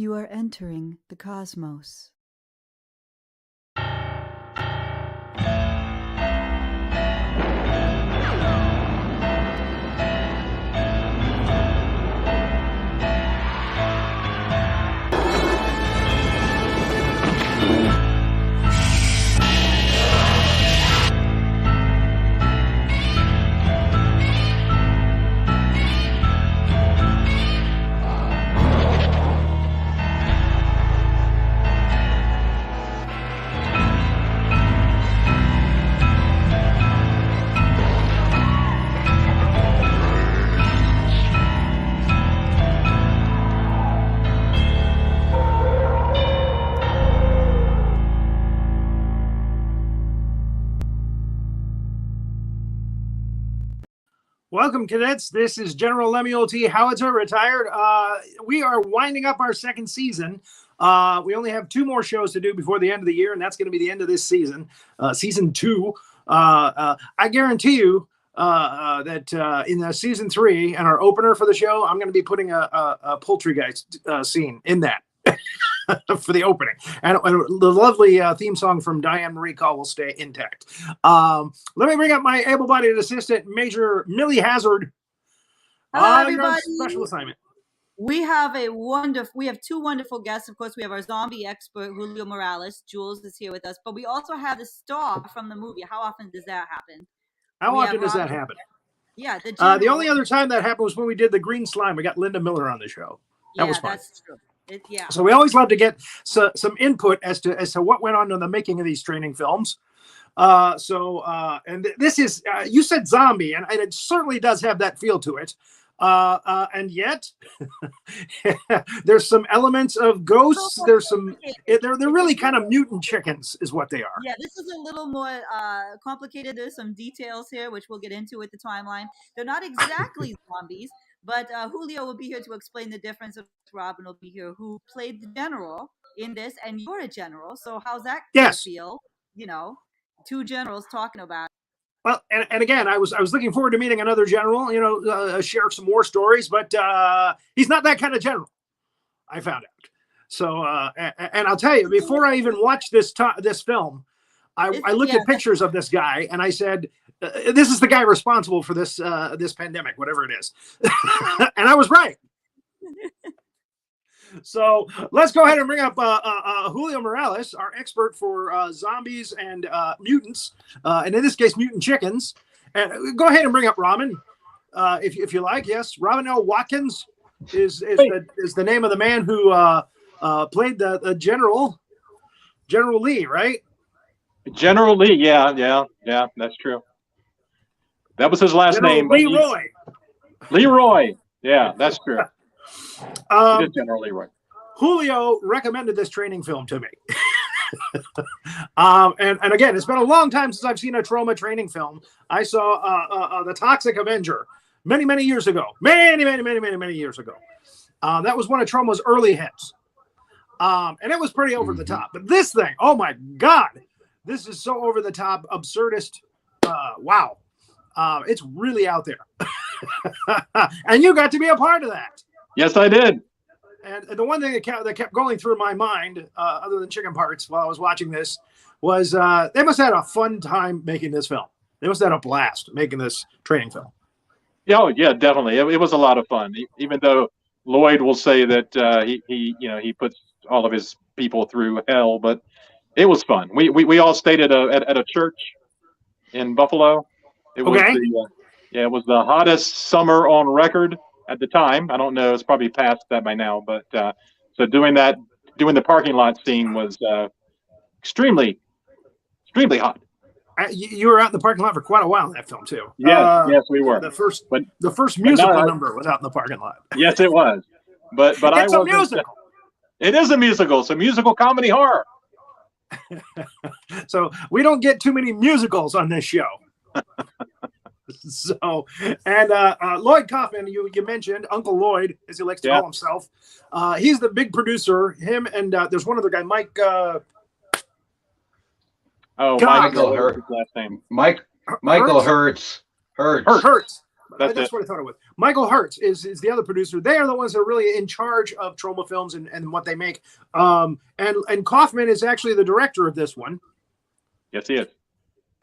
You are entering the cosmos. Welcome, cadets. This is General Lemuel T. Howitzer, retired. We are winding up our second season. We only have 2 more shows to do before the end of the year, and that's going to be the end of this season, season 2. I guarantee you that in season 3 and our opener for the show, I'm going to be putting a Poultrygeist scene in that. For the opening, and the lovely theme song from Diane Marie Coll will stay intact. Let me bring up my able-bodied assistant, Major Millie Hazzard. Hello, everybody. Special assignment. We have 2 wonderful guests. Of course, we have our zombie expert, Julio Morales. Jules is here with us, but we also have the star from the movie. How often does that happen? How often does that happen? Yeah, the only other time that happened was when we did the Green Slime. We got Linda Miller on the show. That was fun. That's true. Yeah. So we always love to get some input as to what went on in the making of these training films. And this is you said zombie, and it certainly does have that feel to it. And yet there's some elements of ghosts. There's some they're really kind of mutant chickens, is what they are. Yeah, this is a little more complicated. There's some details here which we'll get into with the timeline. They're not exactly zombies. But Julio will be here to explain the difference. Of Robin will be here, who played the general in this, and you're a general. So how's that feel? 2 generals talking about it. Well, and again, I was looking forward to meeting another general. Share some war stories, but he's not that kind of general. I found out. So, and I'll tell you, before I even watched this film, I looked at pictures of this guy, and I said, this is the guy responsible for this pandemic, whatever it is. And I was right. So let's go ahead and bring up Julio Morales, our expert for zombies and mutants, and in this case, mutant chickens. And go ahead and bring up Robin, if you like. Yes, Robin L. Watkins is the name of the man who played the General Lee, right? General Lee, yeah, that's true. That was his last name. Leroy. Yeah, that's true. General Leroy. Julio recommended this training film to me. And again, it's been a long time since I've seen a Troma training film. I saw The Toxic Avenger many years ago. Many years ago. That was one of Troma's early hits. And it was pretty over the top. But this thing, oh my God, this is so over the top, absurdist. Wow. It's really out there. And you got to be a part of that. Yes, I did. And the one thing that kept going through my mind, other than chicken parts while I was watching this, was they must have had a fun time making this film. They must have had a blast making this training film. Oh, yeah, definitely. It was a lot of fun, even though Lloyd will say that he puts all of his people through hell, but it was fun. We all stayed at a church in Buffalo. It was it was the hottest summer on record at the time. I don't know, it's probably past that by now, but so doing the parking lot scene was extremely hot. You were out in the parking lot for quite a while in that film too. Yes, we were. The first musical number was out in the parking lot. Yes, it was. But it's a musical. It is a musical. It's a musical comedy horror. So we don't get too many musicals on this show. So, and Lloyd Kaufman, you mentioned Uncle Lloyd, as he likes to call himself. He's the big producer. Him and there's one other guy, Mike. Michael Hertz. Last name. Michael Hertz. Hertz. That's what I thought it was. Michael Hertz is the other producer. They are the ones that are really in charge of Troma films and what they make. And Kaufman is actually the director of this one. Yes, he is.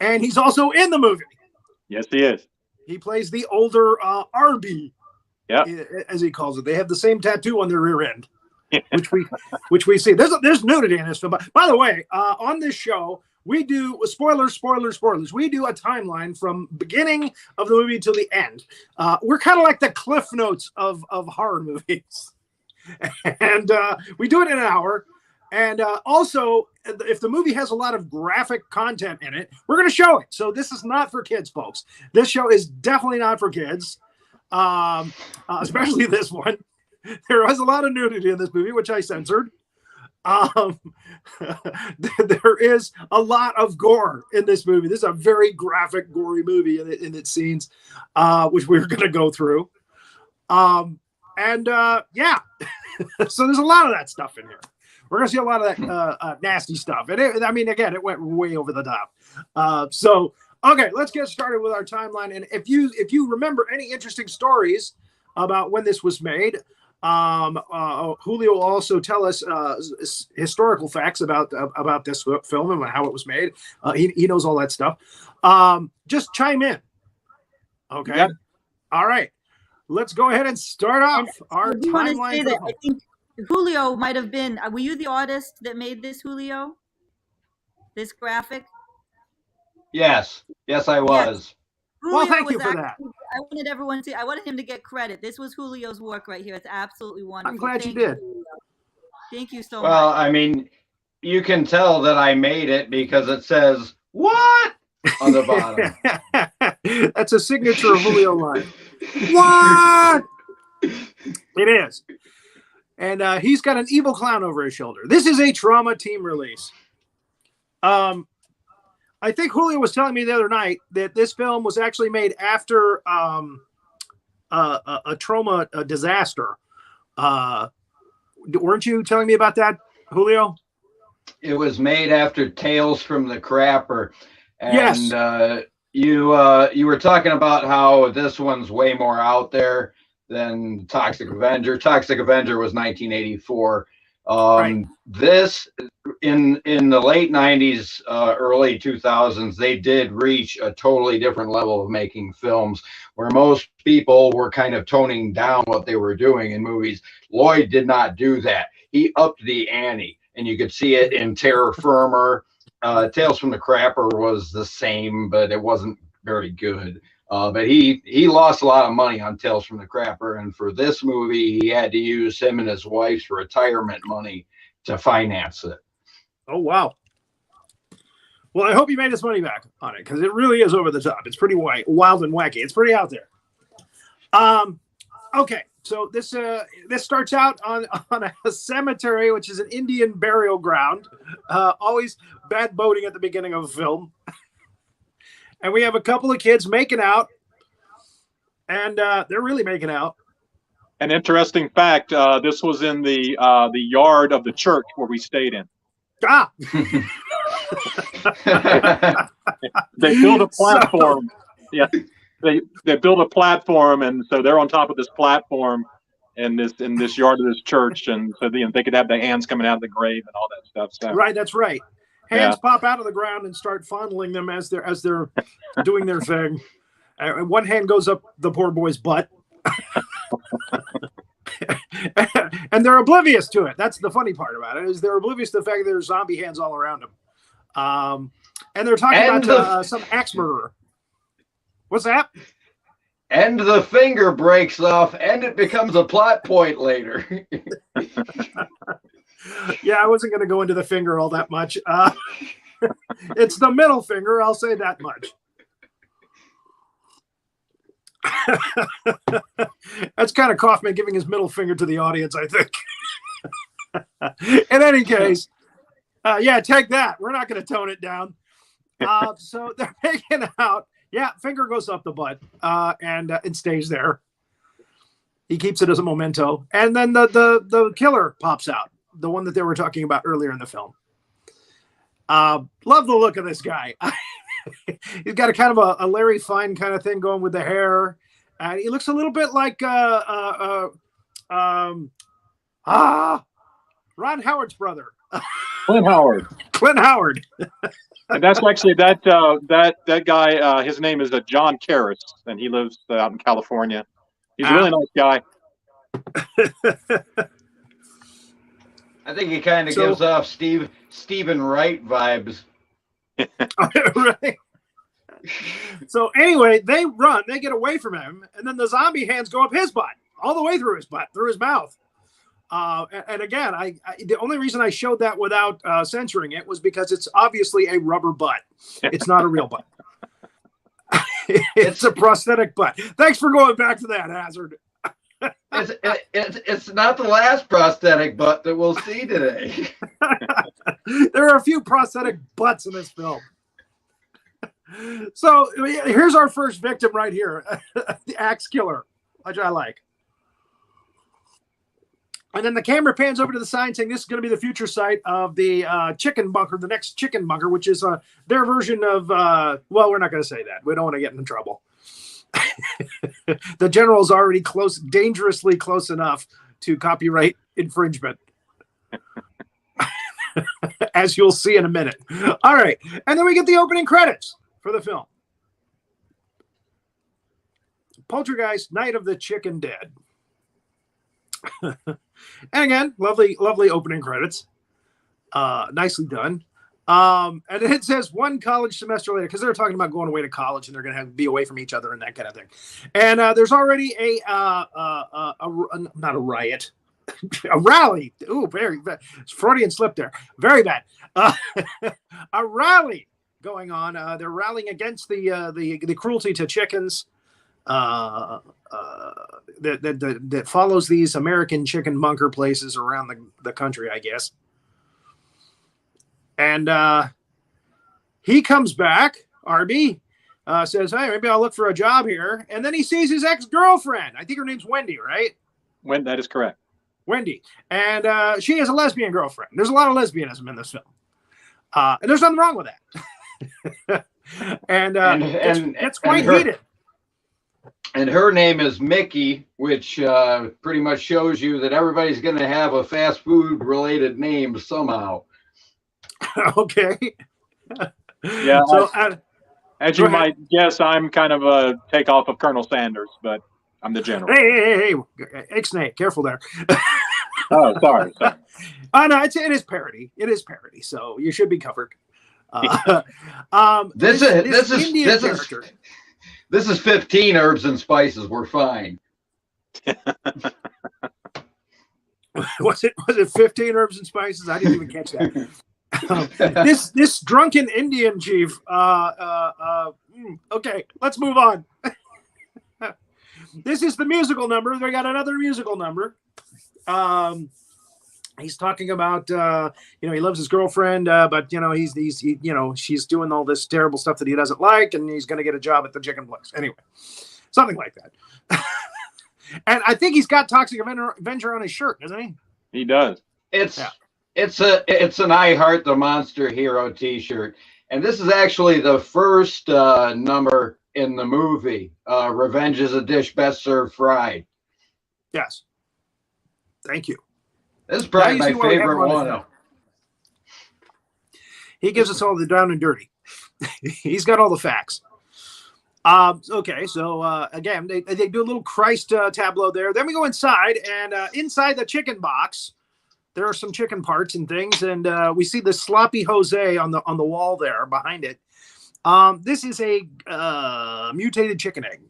And he's also in the movie. Yes, he is. He plays the older Arby, as he calls it. They have the same tattoo on their rear end, which we see. There's nudity in this film. By the way, on this show, we do spoilers. We do a timeline from beginning of the movie to the end. We're kind of like the Cliff Notes of horror movies, and we do it in an hour. And also, if the movie has a lot of graphic content in it, we're going to show it. So this is not for kids, folks. This show is definitely not for kids, especially this one. There was a lot of nudity in this movie, which I censored. There is a lot of gore in this movie. This is a very graphic, gory movie in its scenes, which we're going to go through. So there's a lot of that stuff in here. We're going to see a lot of that nasty stuff. And it went way over the top. Okay, let's get started with our timeline. And if you remember any interesting stories about when this was made, Julio will also tell us historical facts about this film and how it was made. He knows all that stuff. Just chime in. Okay. Yep. All right. Let's go ahead and start off our timeline. I think Julio might have been. Were you the artist that made this, Julio? This graphic? Yes, I was. Julio well, thank you for that. I wanted him to get credit. This was Julio's work right here. It's absolutely wonderful. I'm glad you did. Thank you so much. Well, I mean, you can tell that I made it because it says "what" on the bottom. That's a signature of Julio line. What? It is. And he's got an evil clown over his shoulder. This is a Troma team release. I think Julio was telling me the other night that this film was actually made after a Troma disaster. Weren't you telling me about that, Julio? It was made after Tales from the Crapper. And yes. You were talking about how this one's way more out there than Toxic Avenger. Toxic Avenger was 1984. Right. This in the late 90s, early 2000s, they did reach a totally different level of making films where most people were kind of toning down what they were doing in movies. Lloyd did not do that. He upped the ante, and you could see it in Terror Firmer. Tales from the Crapper was the same, but it wasn't very good. But he lost a lot of money on Tales from the Crapper, and for this movie, he had to use him and his wife's retirement money to finance it. Oh, wow. Well, I hope he made his money back on it, because it really is over the top. It's pretty wild and wacky. It's pretty out there. Okay, so this starts out on a cemetery, which is an Indian burial ground. Always bad boating at the beginning of a film. And we have a couple of kids making out, and they're really making out. An interesting fact: this was in the yard of the church where we stayed in. Ah, they built a platform. They built a platform, and so they're on top of this platform in this yard of this church, and so they could have their hands coming out of the grave and all that stuff. So. Right, that's right. Hands pop out of the ground and start fondling them as they're doing their thing. And one hand goes up the poor boy's butt. And they're oblivious to it. That's the funny part about it, is they're oblivious to the fact that there's zombie hands all around them. And they're talking about some axe murderer. What's that? And the finger breaks off, and it becomes a plot point later. Yeah, I wasn't going to go into the finger all that much. It's the middle finger, I'll say that much. That's kind of Kaufman giving his middle finger to the audience, I think. In any case, take that. We're not going to tone it down. So they're making out. Yeah, finger goes up the butt and it stays there. He keeps it as a memento. And then the killer pops out. The one that they were talking about earlier in the film. Love the look of this guy. He's got a kind of a Larry Fine kind of thing going with the hair And he looks a little bit like Ron Howard's brother. Clint Howard. Clint Howard. And that's actually that guy. His name is John Karras, and he lives out in California. He's a really nice guy. I think he kind of gives off Stephen Wright vibes. Right. So anyway, they run, they get away from him, and then the zombie hands go up his butt, all the way through his butt, through his mouth. And again, I the only reason I showed that without censoring it was because it's obviously a rubber butt. It's not a real butt. It's a prosthetic butt. Thanks for going back to that, Hazzard. It's not the last prosthetic butt that we'll see today. There are a few prosthetic butts in this film. So here's our first victim right here, the axe killer, which I like. And then the camera pans over to the sign saying this is going to be the future site of the chicken bunker, the next chicken bunker, which is their version of, well, we're not going to say that. We don't want to get in trouble. The general's already close, dangerously close enough to copyright infringement. As you'll see in a minute. All right. And then we get the opening credits for the film. Poultrygeist, Night of the Chicken Dead. And again, lovely opening credits. Nicely done. And it says one college semester later, because they're talking about going away to college and they're going to be away from each other and that kind of thing. And there's already not a riot, a rally. Ooh, very bad. Freudian slip there. Very bad. A rally going on. They're rallying against the cruelty to chickens. That follows these American chicken bunker places around the country, I guess. And he comes back, Arby, says, hey, maybe I'll look for a job here. And then he sees his ex-girlfriend. I think her name's Wendy, right? That is correct. Wendy. And she has a lesbian girlfriend. There's a lot of lesbianism in this film. And there's nothing wrong with that. and it's quite heated. And her name is Mickey, which pretty much shows you that everybody's going to have a fast food related name somehow. Okay. Yeah. So, as you might guess, I'm kind of a takeoff of Colonel Sanders, but I'm the general. Hey, Ixnay, careful there. Oh, sorry. Oh, no, it is parody. It is parody, so you should be covered. This is 15 herbs and spices. We're fine. Was it 15 herbs and spices? I didn't even catch that. This drunken Indian chief. Okay, let's move on. This is the musical number. They got another musical number. He's talking about he loves his girlfriend, but she's doing all this terrible stuff that he doesn't like, and he's going to get a job at the chicken place anyway, something like that. And I think he's got Toxic Avenger on his shirt, doesn't he? He does. It's an I Heart the Monster Hero T-shirt, and this is actually the first number in the movie. Revenge is a dish best served fried. Yes. Thank you. This is probably my favorite one. He gives us all the down and dirty. He's got all the facts. Okay, so again, they do a little Christ tableau there. Then we go inside, and inside the chicken box, there are some chicken parts and things, and we see the sloppy Jose on the wall there behind it. This is a mutated chicken egg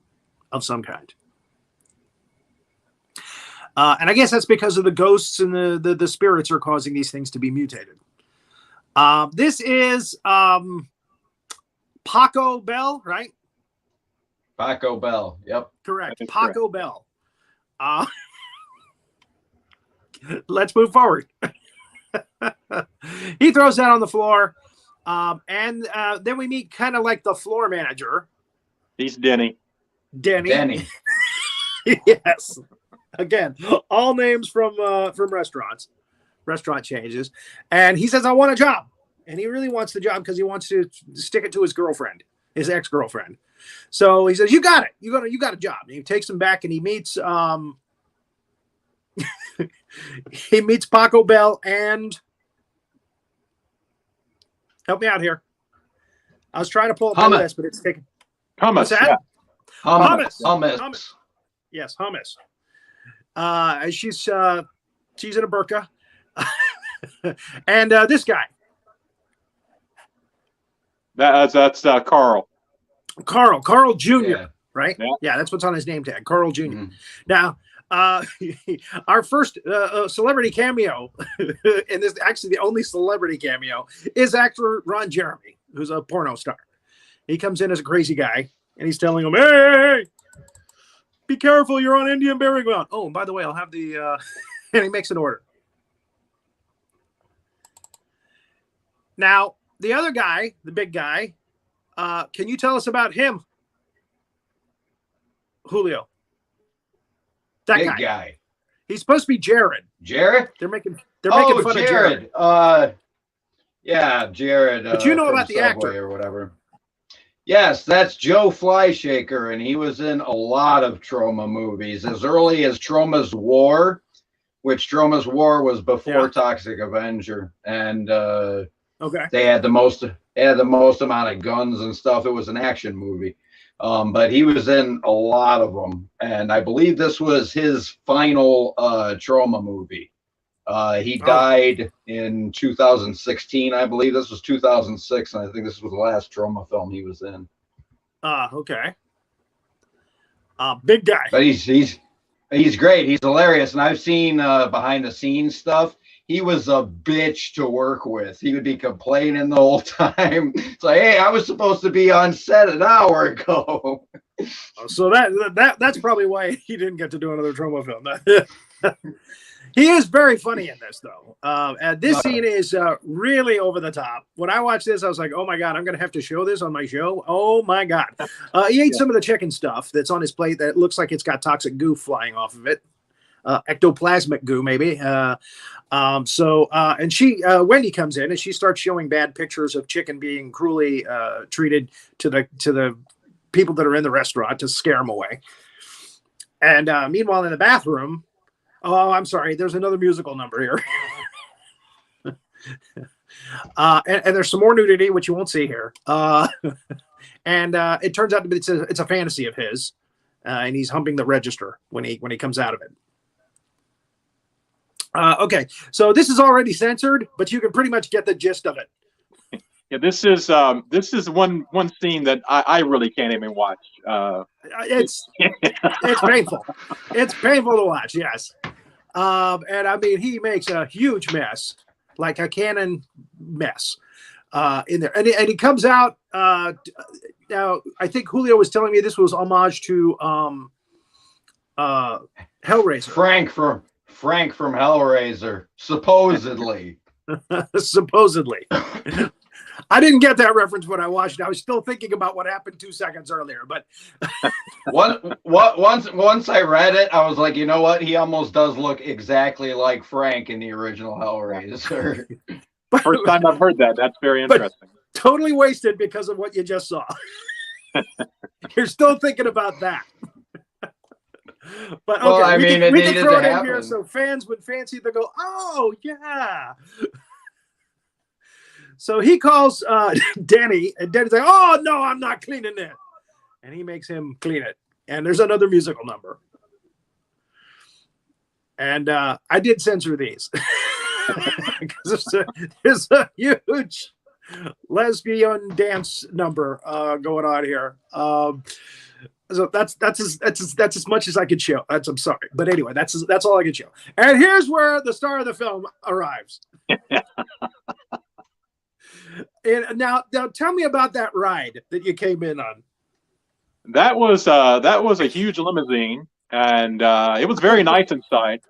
of some kind. And I guess that's because of the ghosts and the spirits are causing these things to be mutated. This is Paco Bell, right? Paco Bell, yep. Correct. Paco Bell. Let's move forward. He throws that on the floor. And then we meet kind of like the floor manager. He's Denny. Denny. Yes. Again, all names from restaurant changes. And he says, I want a job. And he really wants the job because he wants to stick it to his girlfriend, his ex-girlfriend. So he says, "You got it. You got a job." And he takes him back, and he meets he meets Paco Bell and help me out here. I was trying to pull up the list, but it's taken. Hummus. Yeah. Hummus. Yes, hummus. She's in a burqa, and this guy. That's Carl. Carl Jr. Yeah. Right? Yeah, that's what's on his name tag, Carl Jr. Mm-hmm. Now, our first celebrity cameo, and this actually the only celebrity cameo, is actor Ron Jeremy, who's a porno star. He comes in as a crazy guy, and he's telling him, "Hey, be careful, you're on Indian burial ground. Oh, and by the way, I'll have the," and he makes an order. Now, the other guy, the big guy, can you tell us about him, Julio? That big guy. He's supposed to be Jared. Jared? They're making fun of Jared. Yeah, Jared. But you know about the Subway actor or whatever. Yes, that's Joe Flyshaker, and he was in a lot of Troma movies as early as Troma's War, which Troma's War was before Toxic Avenger, and they had the most amount of guns and stuff. It was an action movie, but he was in a lot of them, and I believe this was his final Troma movie. He died in 2016. I believe this was 2006, and I think this was the last Troma film he was in. Okay. Big guy. But he's great. He's hilarious, and I've seen behind the scenes stuff. He was a bitch to work with. He would be complaining the whole time. It's like, hey, I was supposed to be on set an hour ago. So that's probably why he didn't get to do another Troma film. He is very funny in this, though. And this scene is really over the top. When I watched this, I was like, oh, my God, I'm going to have to show this on my show. Oh, my God. He ate some of the chicken stuff that's on his plate that looks like it's got toxic goo flying off of it. Ectoplasmic goo, maybe. And Wendy comes in and she starts showing bad pictures of chicken being cruelly treated to the people that are in the restaurant to scare them away. And meanwhile, in the bathroom, oh, I'm sorry, there's another musical number here. And there's some more nudity, which you won't see here. And it turns out to be it's a fantasy of his, and he's humping the register when he comes out of it. Okay, so this is already censored, but you can pretty much get the gist of it. Yeah, this is one scene that I really can't even watch. It's painful. It's painful to watch. Yes, and I mean he makes a huge mess, like a cannon mess, in there, and he comes out. Now I think Julio was telling me this was homage to Hellraiser. Frank from Hellraiser, supposedly. Supposedly. I didn't get that reference when I watched it. I was still thinking about what happened 2 seconds earlier. But once I read it, I was like, you know what? He almost does look exactly like Frank in the original Hellraiser. First time I've heard that. That's very interesting. Totally wasted because of what you just saw. You're still thinking about that. But okay, well, we can throw it in here so fans would fancy to go, oh yeah. So he calls Danny, and Danny's like, oh no, I'm not cleaning it. And he makes him clean it. And there's another musical number. And I did censor these. Because there's a huge lesbian dance number going on here. So that's as much as I could show. I'm sorry, but anyway, that's all I could show. And here's where the star of the film arrives. And now tell me about that ride that you came in on. That was a huge limousine, and it was very nice inside.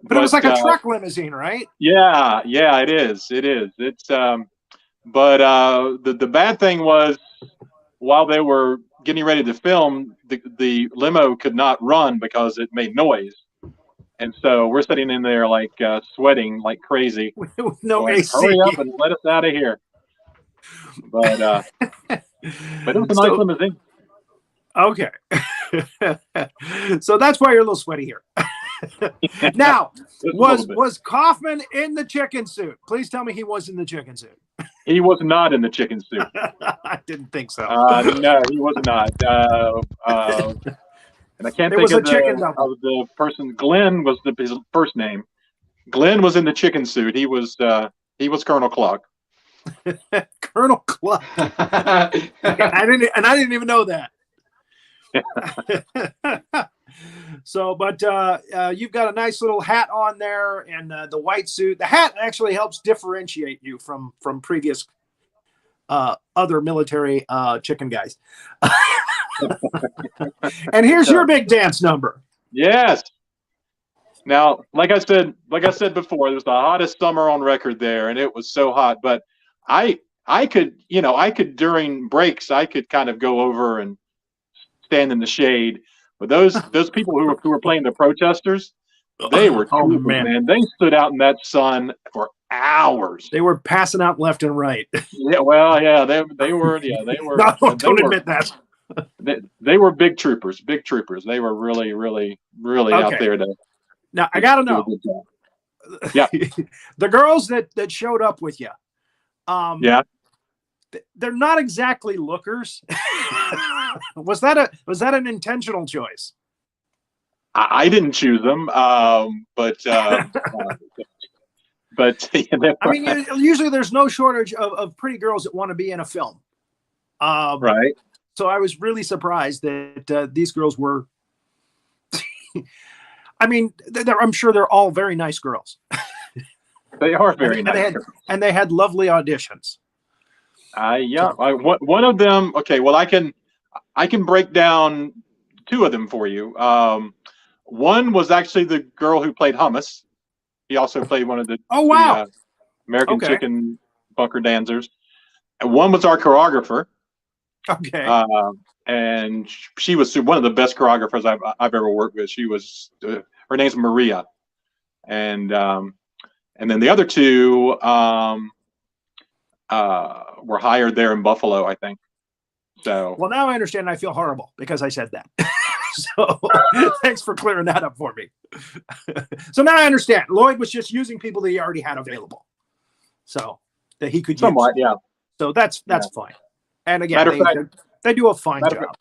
But it was like a truck limousine, right? Yeah, it is. It's but the bad thing was, while they were getting ready to film, the limo could not run because it made noise, and so we're sitting in there like sweating like crazy. With no AC. Hurry up and let us out of here! But it was a nice limousine. Okay. So that's why you're a little sweaty here. Now, was Kaufman in the chicken suit? Please tell me he was in the chicken suit. He was not in the chicken suit. I didn't think so. No, he was not. And I can't think of the person. Glenn was his first name. Glenn was in the chicken suit. He was Colonel Cluck. Colonel Cluck. I didn't even know that. So, but you've got a nice little hat on there, and the white suit. The hat actually helps differentiate you from previous other military chicken guys. And here's your big dance number. Yes. Now, like I said before, it was the hottest summer on record there, and it was so hot. But I could during breaks, I could kind of go over and stand in the shade. But those people who were playing the protesters, they were troopers, man. They stood out in that sun for hours. They were passing out left and right. Yeah, well, yeah, they were. No, don't admit that. They were big troopers. They were really, really, really out there to. Now I gotta know. Yeah, the girls that showed up with you. Yeah, they're not exactly lookers. Was that an intentional choice? I didn't choose them, but I mean, usually there's no shortage of pretty girls that want to be in a film. Right. So I was really surprised that these girls were. I mean, I'm sure they're all very nice girls. They are very nice. And they had lovely auditions. Yeah. One of them. Okay. Well, I can break down two of them for you. One was actually the girl who played Hummus. He also played one of the American Chicken bunker dancers. And one was our choreographer. Okay. And she was one of the best choreographers I've ever worked with. She was her name's Maria, and then the other two were hired there in Buffalo, I think. So well, now I understand. I feel horrible because I said that. So thanks for clearing that up for me. So now I understand. Lloyd was just using people that he already had available, so that he could somewhat, use. yeah. So that's fine. And again, they do a fine job.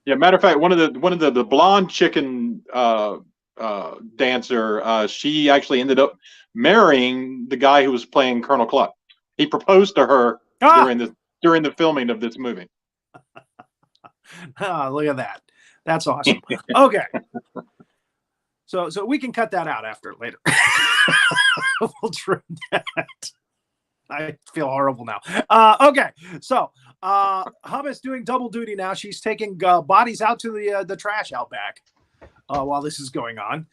Yeah, matter of fact, one of the blonde chicken dancer, she actually ended up marrying the guy who was playing Colonel Cluck. He proposed to her during the filming of this movie. Oh, look at that. That's awesome. Okay. So we can cut that out later. We'll trim that. I feel horrible now. Okay. So Hummus doing double duty now. She's taking bodies out to the trash out back while this is going on.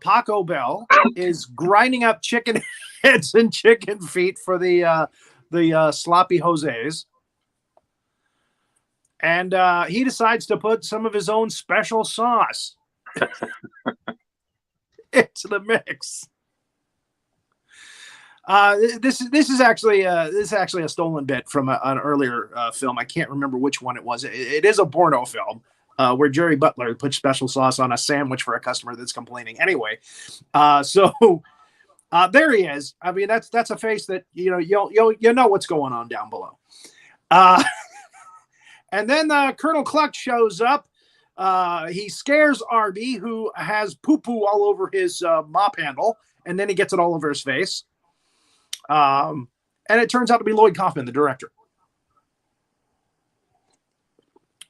Paco Bell is grinding up chicken heads and chicken feet for the sloppy Jose's. And he decides to put some of his own special sauce into the mix. This is actually a stolen bit from an earlier film. I can't remember which one it was. It is a porno film where Jerry Butler puts special sauce on a sandwich for a customer that's complaining. Anyway, so there he is. I mean, that's a face that you know what's going on down below. And then Colonel Cluck shows up. He scares Arby, who has poo-poo all over his mop handle, and then he gets it all over his face. And it turns out to be Lloyd Kaufman, the director,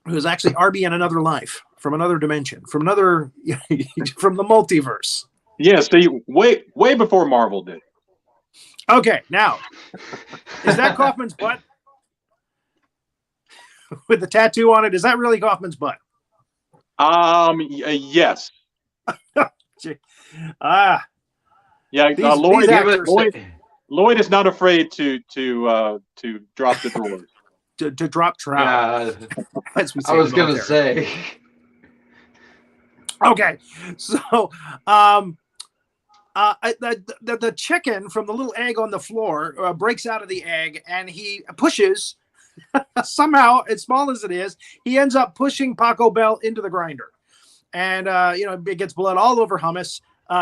who is actually Arby in another life, from another dimension, from the multiverse. Yeah, see, way before Marvel did. Okay, now, is that Kaufman's butt? With the tattoo on it, is that really Kaufman's butt? Yes. Yeah, Lloyd is not afraid to drop the drawers. to drop trout. I was going to say. Okay, so the chicken from the little egg on the floor breaks out of the egg, and he pushes somehow, as small as it is, he ends up pushing Taco Bell into the grinder. And, it gets blood all over hummus.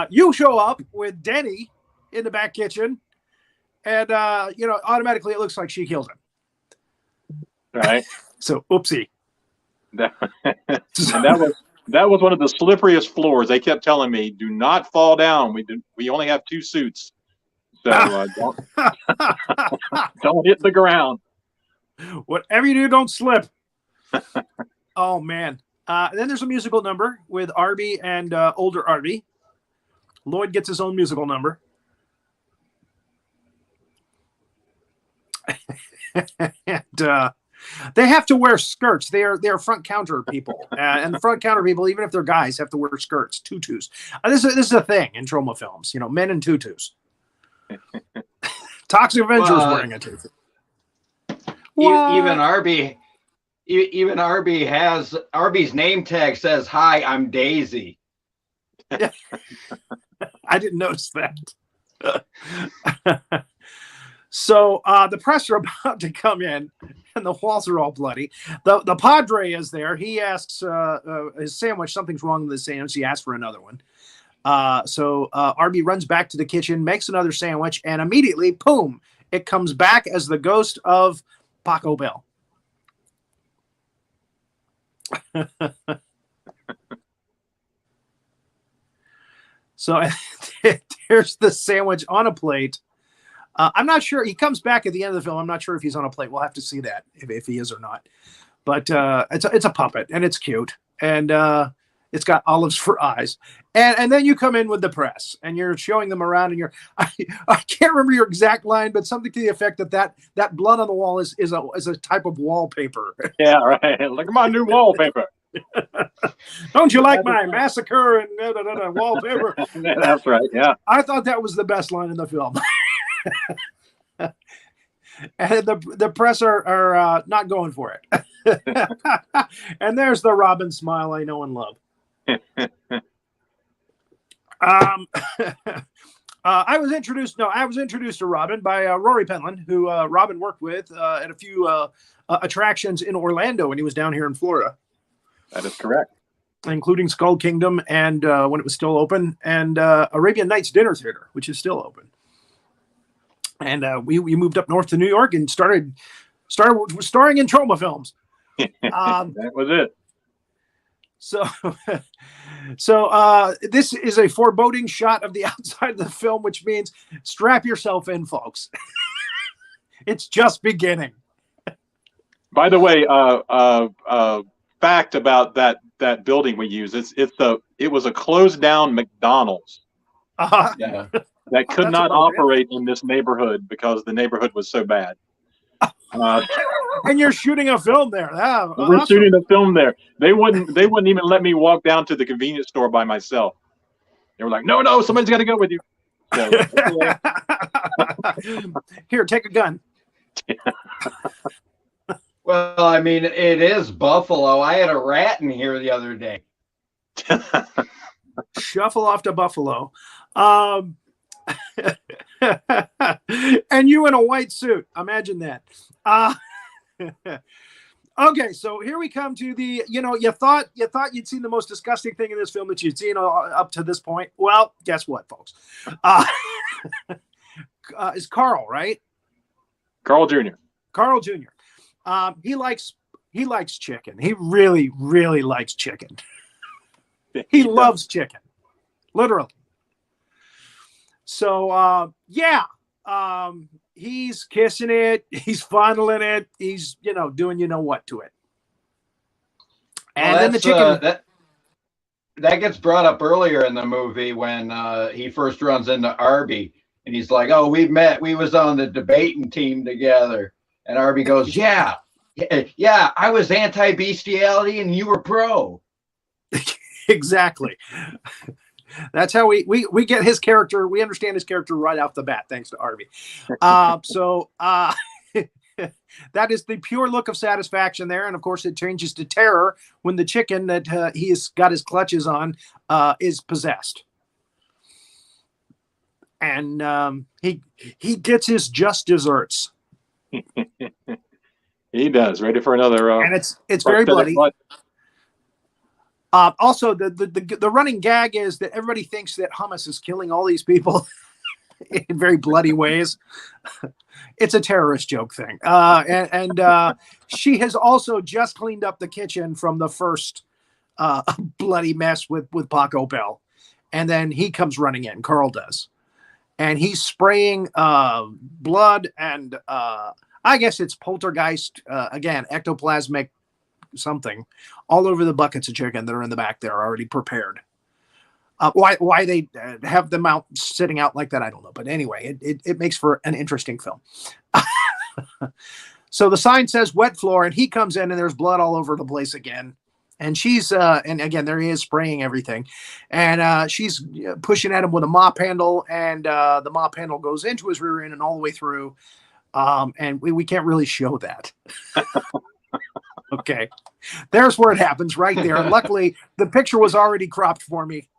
You show up with Denny in the back kitchen. And, automatically it looks like she killed him. Right. So, oopsie. And that was one of the slipperiest floors. They kept telling me, "Do not fall down. We only have 2 suits, so don't hit the ground. Whatever you do, don't slip." Oh man! Then there's a musical number with Arby and older Arby. Lloyd gets his own musical number. And they have to wear skirts. They're front counter people, and the front counter people, even if they're guys, have to wear skirts, tutus. This is a thing in Troma films. Men in tutus. Toxic Avenger is wearing a tutu. Even Arby has Arby's name tag says, "Hi, I'm Daisy." I didn't notice that. So the press are about to come in, and the walls are all bloody. The Padre is there. He asks his sandwich, something's wrong with the sandwich. He asks for another one. So Arby runs back to the kitchen, makes another sandwich, and immediately, boom, it comes back as the ghost of Taco Bell. So there's the sandwich on a plate. I'm not sure. He comes back at the end of the film. I'm not sure if he's on a plate. We'll have to see that if he is or not. But it's a puppet, and it's cute, and it's got olives for eyes. And then you come in with the press, and you're showing them around, and I can't remember your exact line, but something to the effect that blood on the wall is a type of wallpaper. Yeah, right. Look at my new wallpaper. Don't you like my massacre and wallpaper? That's right. Yeah. I thought that was the best line in the film. And the press are not going for it. And there's the Robin smile I know and love. I was introduced to Robin by Rory Penland, who Robin worked with at a few attractions in Orlando when he was down here in Florida. That is correct. Including Skull Kingdom and when it was still open, and Arabian Nights Dinner Theater, which is still open. And we moved up north to New York and started starring in Troma films. That was it. So this is a foreboding shot of the outside of the film, which means strap yourself in, folks. It's just beginning. By the way, fact about that building we use, it was a closed down McDonald's. Yeah. That could not operate in this neighborhood because the neighborhood was so bad. And you're shooting a film there. We're awesome. Shooting a film there. They wouldn't even let me walk down to the convenience store by myself. They were like, no, somebody's got to go with you. So, here, take a gun. Well, I mean, it is Buffalo. I had a rat in here the other day. Shuffle off to Buffalo. And you in a white suit. Imagine that. Okay, so here we come to the, you thought you'd seen the most disgusting thing in this film that you'd seen up to this point. Well, guess what, folks? Is Carl, right? Carl Jr. Carl Jr. He likes chicken. He really, really likes chicken. He loves chicken. Literally. So, he's kissing it. He's fondling it. He's, doing what to it. And then the chicken. That gets brought up earlier in the movie when he first runs into Arby. And he's like, "Oh, we met. We was on the debating team together." And Arby goes, "Yeah, I was anti-bestiality and you were pro." Exactly. That's how we get his character. We understand his character right off the bat, thanks to Arby. That is the pure look of satisfaction there. And of course, it changes to terror when the chicken that he has got his clutches on is possessed. And he gets his just desserts. He He does. Ready for another. And it's very bloody. Also, the running gag is that everybody thinks that hummus is killing all these people in very bloody ways. It's a terrorist joke thing. And she has also just cleaned up the kitchen from the first bloody mess with Paco Bell. And then he comes running in, Carl does. And he's spraying blood and I guess it's Poultrygeist, again, ectoplasmic something, all over the buckets of chicken that are in the back there already prepared. Why they have them out sitting out like that, I don't know. But anyway, it makes for an interesting film. So the sign says wet floor, and he comes in and there's blood all over the place again. And she's, and again, there he is spraying everything. And she's pushing at him with a mop handle, and the mop handle goes into his rear end and all the way through. And we can't really show that. Okay. There's where it happens right there. Luckily, the picture was already cropped for me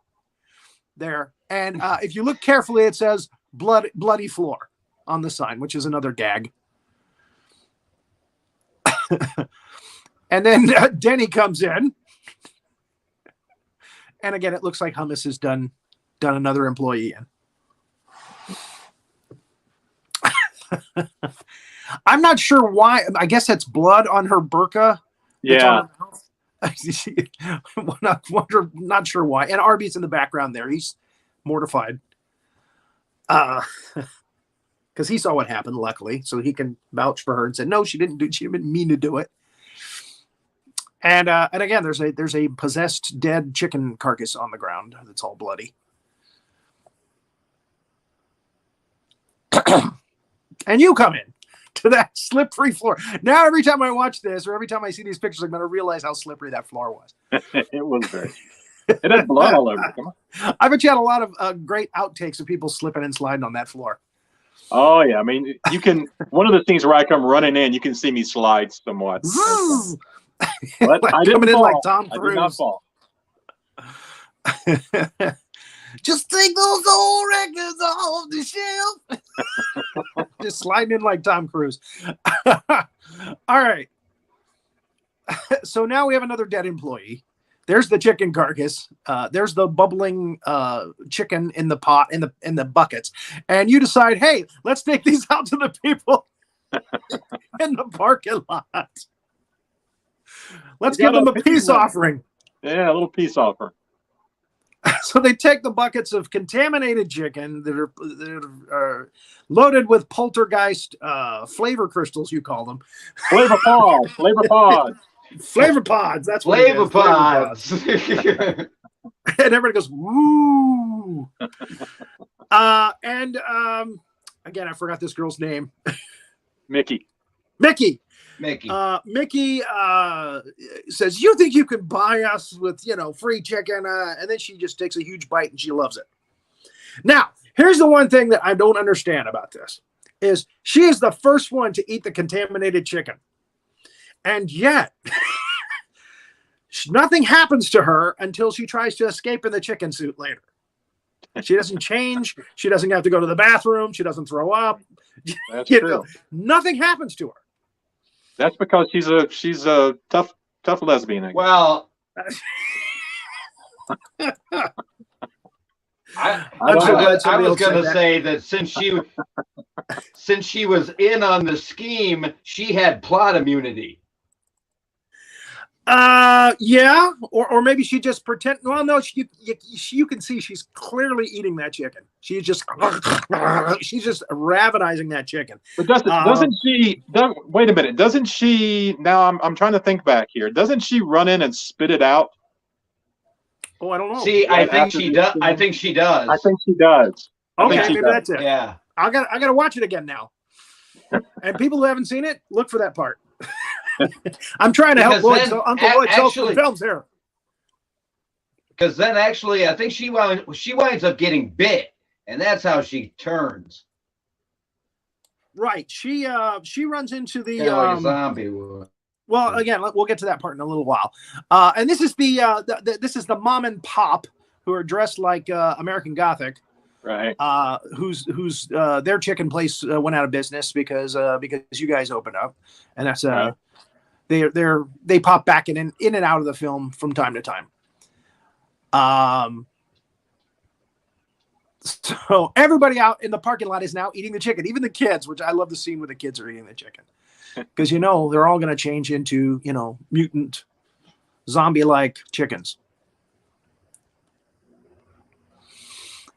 there. And if you look carefully, it says bloody floor on the sign, which is another gag. And then Denny comes in. And again, it looks like hummus has done another employee in. I'm not sure why. I guess that's blood on her burqa. Yeah. Not sure why. And Arby's in the background there. He's mortified. Because he saw what happened, luckily. So he can vouch for her and say, no, she didn't mean to do it. And again, there's a possessed dead chicken carcass on the ground that's all bloody. And you come in to that slip-free floor. Now, every time I watch this, or every time I see these pictures, I'm going to realize how slippery that floor was. It was very. It had blood all over it. Come on. I bet you had a lot of great outtakes of people slipping and sliding on that floor. Oh yeah, I mean, you can. One of the things where I come running in, you can see me slide somewhat. But like I didn't coming fall. in like Tom Cruise. I did not fall. Just take those old records off the shelf. Just sliding in like Tom Cruise. All right. So now we have another dead employee. There's the chicken carcass. There's the bubbling chicken in the pot, in the buckets. And you decide, hey, let's take these out to the people in the parking lot. Let's give them a peace offering. Yeah, a little peace offering. So they take the buckets of contaminated chicken that are loaded with Poultrygeist flavor crystals, you call them. Flavor pods. Flavor pods. Flavor pods. That's what Flavor pods. And everybody goes, woo. And again, I forgot this girl's name. Mickey. Mickey says, you think you can buy us with, free chicken? And then she just takes a huge bite and she loves it. Now, here's the one thing that I don't understand about this is she is the first one to eat the contaminated chicken. And yet nothing happens to her until she tries to escape in the chicken suit later. She doesn't change. She doesn't have to go to the bathroom. She doesn't throw up. That's true. Nothing happens to her. That's because she's a tough lesbian. I guess. Well, I was going to say that since she was in on the scheme, she had plot immunity. Yeah, or maybe she just pretend. Well, no, you can see she's clearly eating that chicken. She's just ravenizing that chicken. But doesn't she? Wait a minute. Doesn't she? Now I'm trying to think back here. Doesn't she run in and spit it out? Oh, I don't know. See, I think she does. I think she does. I think she does. Okay, maybe that's it. Yeah. I gotta watch it again now. And people who haven't seen it, look for that part. I'm trying to help Lloyd, so Uncle Lloyd sells the films here. Because then actually, I think she winds up getting bit, and that's how she turns. Right. She runs into the like a zombie would. Well, again, we'll get to that part in a little while. And this is the mom and pop who are dressed like American Gothic. Right. Whose their chicken place went out of business because you guys opened up, and that's they pop back in and out of the film from time to time. So everybody out in the parking lot is now eating the chicken, even the kids, which I love the scene where the kids are eating the chicken, because they're all going to change into mutant zombie-like chickens.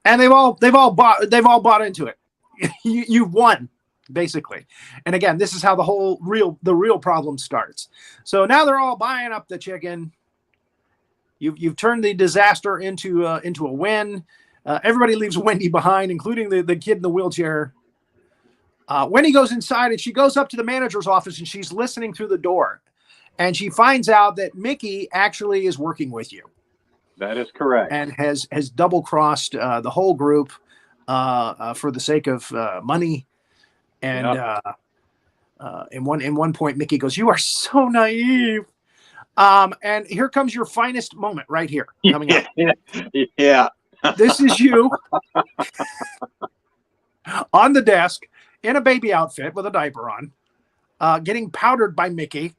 And they've all bought into it. You've won, basically. And again, this is how the real problem starts. So now they're all buying up the chicken. You've turned the disaster into a win. Everybody leaves Wendy behind, including the kid in the wheelchair. Wendy goes inside and she goes up to the manager's office and she's listening through the door, and she finds out that Mickey actually is working with you. That is correct. And has double crossed the whole group for the sake of money. And in one point, Mickey goes, "You are so naive." And here comes your finest moment right here coming up. Yeah. This is you on the desk in a baby outfit with a diaper on, getting powdered by Mickey.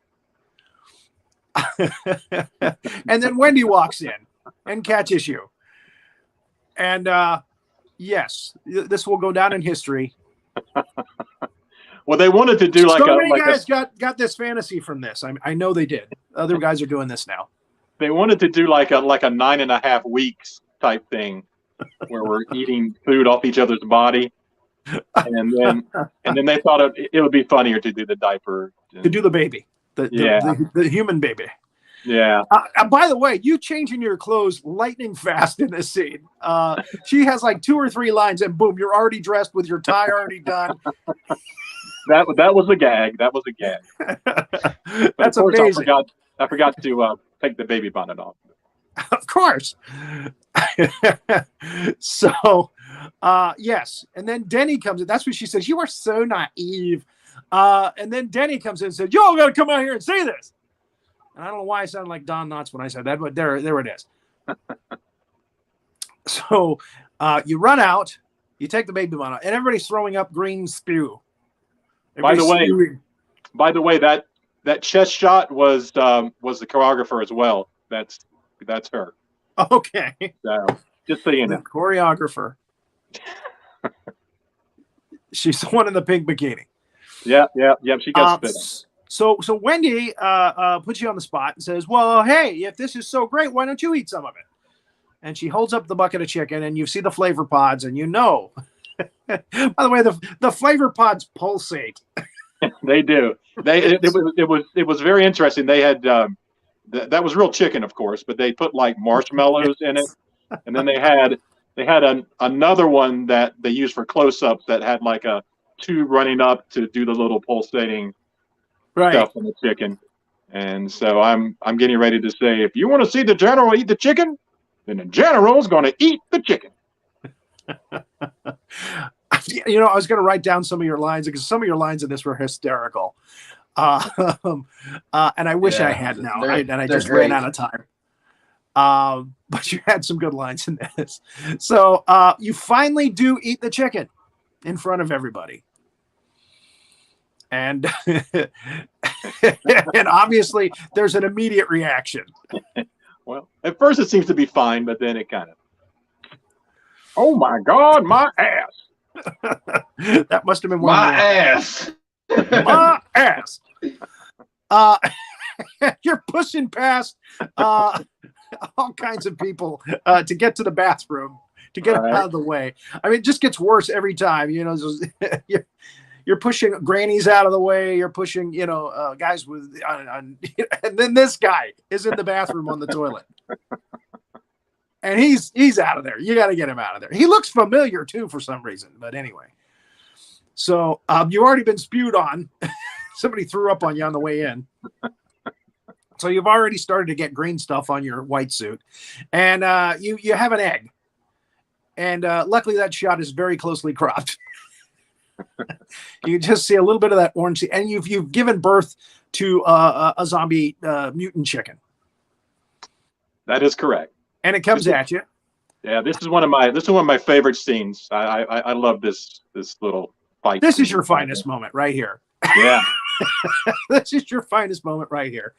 And then Wendy walks in and catches you. And yes, this will go down in history. Well, they wanted to do many guys got this fantasy from this. I know they did. Other guys are doing this now. They wanted to do like a 9.5 weeks type thing where we're eating food off each other's body, and then they thought it would be funnier to do the diaper, to do the baby, the human baby. Yeah. By the way, you changing your clothes lightning fast in this scene. She has like 2 or 3 lines, and boom, you're already dressed with your tie already done. That was a gag. That was a gag. That's amazing. I forgot to take the baby bonnet off. Of course. So, yes. And then Denny comes in. That's what she says. "You are so naive." And then Denny comes in and says, "You all got to come out here and say this." And I don't know why I sounded like Don Knotts when I said that, but there it is. So you run out, you take the baby bonnet, and everybody's throwing up green spew. By the way, that chest shot was the choreographer as well. That's her. Okay. So, just so you know. The choreographer. She's the one in the pink bikini. Yeah. She got spit. So Wendy puts you on the spot and says, "Well, hey, if this is so great, why don't you eat some of it?" And she holds up the bucket of chicken, and you see the flavor pods, and By the way, the flavor pods pulsate. They do. It was very interesting. They had that was real chicken, of course, but they put like marshmallows in it, and then they had another one that they used for close-ups that had like a tube running up to do the little pulsating stuff on the chicken. And so I'm getting ready to say, if you want to see the general eat the chicken, then the general's going to eat the chicken. I was going to write down some of your lines because some of your lines in this were hysterical. And I wish I had now, and I just ran out of time. But you had some good lines in this. So you finally do eat the chicken in front of everybody. And and obviously there's an immediate reaction. Well, at first it seems to be fine, but then it kind of, "Oh my God, my ass." That must have been one. My ass. My ass. You're pushing past all kinds of people to get to the bathroom, to get out of the way. I mean, it just gets worse every time. You're pushing grannies out of the way. You're pushing, guys with, and then this guy is in the bathroom on the toilet, and he's out of there. You got to get him out of there. He looks familiar too for some reason, but anyway. So you've already been spewed on. Somebody threw up on you on the way in. So you've already started to get green stuff on your white suit, and you have an egg, and luckily that shot is very closely cropped. You just see a little bit of that orange, and you've given birth to a zombie mutant chicken. That is correct. And it comes at you. Yeah, this is one of my favorite scenes. I love this little fight. This is your finest moment right here. Yeah. This is your finest moment right here.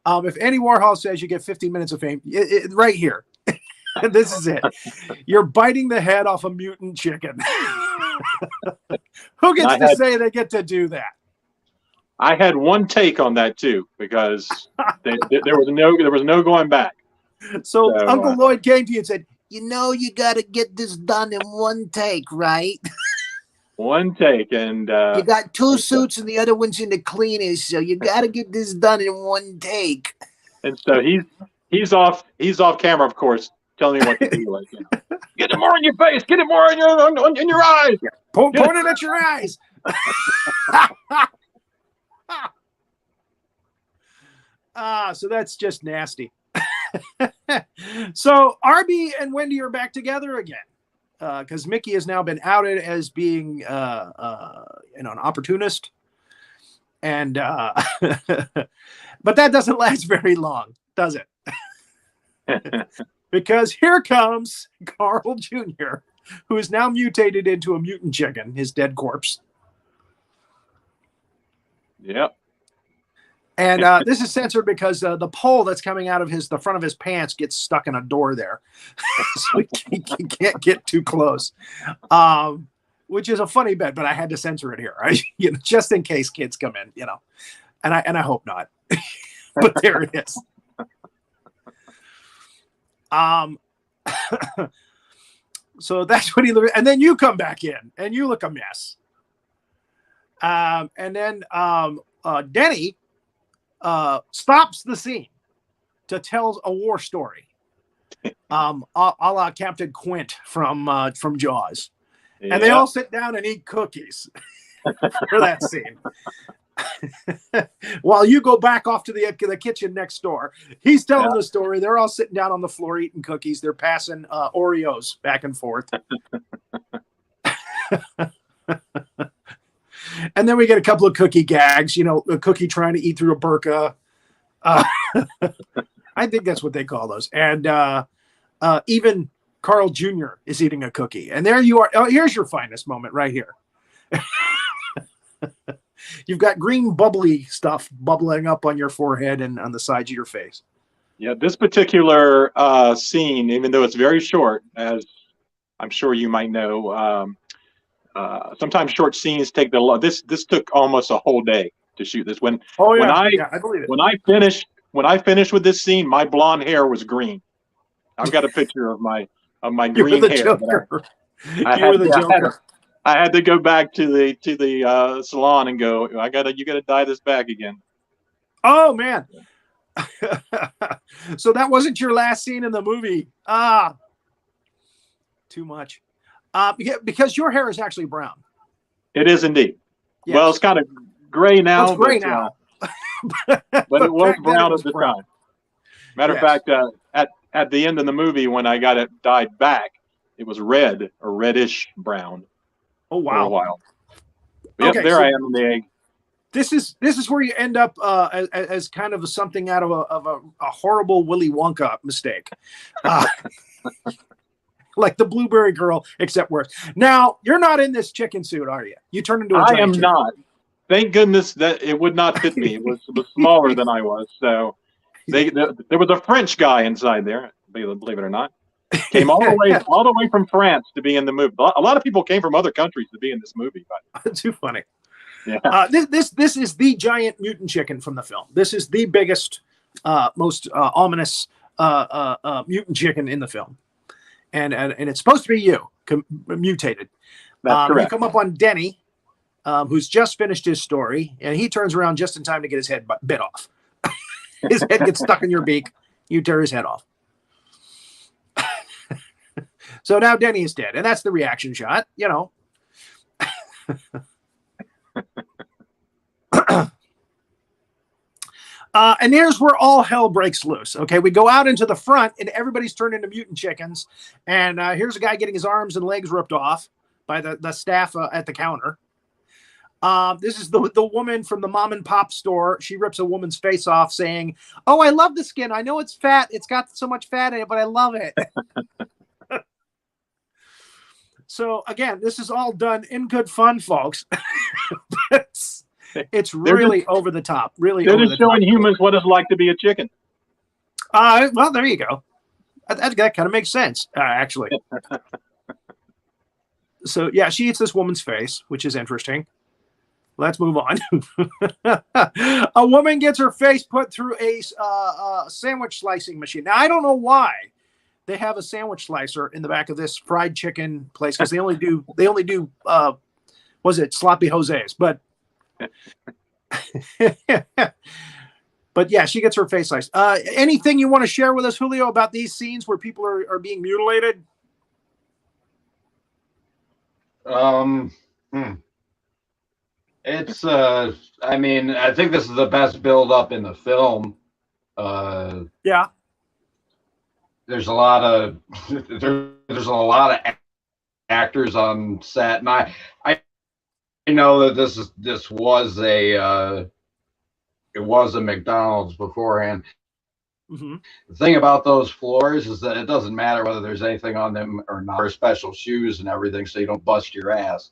If Andy Warhol says you get 15 minutes of fame, right here. This is it. You're biting the head off a mutant chicken. Who gets to say they get to do that? I had one take on that too, because there was no going back. So Uncle Lloyd came to you and said, you got to get this done in one take, right? One take, and you got 2 suits and the other one's in the cleaners, so you got to get this done in one take. And so he's off camera, of course, telling me what to do. Like, get it more in your face, get it more in your eyes. Yeah. Point it at your eyes. So that's just nasty. So Arby and Wendy are back together again, because Mickey has now been outed as being an opportunist, and but that doesn't last very long, does it? Because here comes Carl Jr., who is now mutated into a mutant chicken, his dead corpse. Yep. And this is censored because the pole that's coming out of the front of his pants gets stuck in a door there. So he can't get too close, which is a funny bit, but I had to censor it here, just in case kids come in, and I hope not. But there it is. So that's what he looked, and then you come back in and you look a mess. And then Denny stops the scene to tell a war story, a la Captain Quint from Jaws. Yeah. And they all sit down and eat cookies for that scene. While you go back off to the kitchen next door, he's telling the story. They're all sitting down on the floor eating cookies. They're passing Oreos back and forth. And then we get a couple of cookie gags, a cookie trying to eat through a burqa. I think that's what they call those. And even Carl Jr. is eating a cookie. And there you are. Oh, here's your finest moment right here. You've got green bubbly stuff bubbling up on your forehead and on the sides of your face. Yeah, this particular scene, even though it's very short, as I'm sure you might know, sometimes short scenes take this took almost a whole day to shoot this. When I believe it. When I finished with this scene, my blonde hair was green. I've got a picture of my green hair. I had to go back to the salon and go, you gotta dye this back again. Oh man. So that wasn't your last scene in the movie. Too much. Because your hair is actually brown. It is indeed. Yes. Well, it's kind of gray now. It's gray now. But it was brown at the time. Matter of fact, at the end of the movie, when I got it dyed back, it was red or reddish brown. Oh wow! For a while. Yep, there I am in the egg. This is where you end up as kind of something out of a horrible Willy Wonka mistake. Like the Blueberry Girl, except worse. Now, you're not in this chicken suit, are you? You turned into a giant chicken. Not. Thank goodness that it would not fit me. It was smaller than I was. So there was a French guy inside there, believe it or not. Came all the way from France to be in the movie. A lot of people came from other countries to be in this movie. But too funny. Yeah. This is the giant mutant chicken from the film. This is the biggest, most ominous mutant chicken in the film. And it's supposed to be you, mutated. That's correct. You come up on Denny, who's just finished his story, and he turns around just in time to get his head bit off. His head gets stuck in your beak. You tear his head off. So now Denny is dead, and that's the reaction shot, And here's where all hell breaks loose. Okay, we go out into the front, and everybody's turned into mutant chickens. And here's a guy getting his arms and legs ripped off by the staff at the counter. This is the woman from the mom and pop store. She rips a woman's face off, saying, "Oh, I love the skin. I know it's fat. It's got so much fat in it, but I love it." So again, this is all done in good fun, folks. It's They're really over the top. Really They're over just the top. showing humans what it's like to be a chicken. Well, there you go. That kind of makes sense, actually. So, yeah, she eats this woman's face, which is interesting. Let's move on. A woman gets her face put through a sandwich slicing machine. Now, I don't know why they have a sandwich slicer in the back of this fried chicken place, because they only do was it sloppy Jose's? But but yeah, she gets her face sliced. Anything you want to share with us, Julio, about these scenes where people are being mutilated? It's I mean, I think this is the best build up in the film. Yeah. There's a lot of there's a lot of actors on set, and I know that this was a it was a McDonald's beforehand. Mm-hmm. The thing about those floors is that it doesn't matter whether there's anything on them or not. There's special shoes and everything, so you don't bust your ass.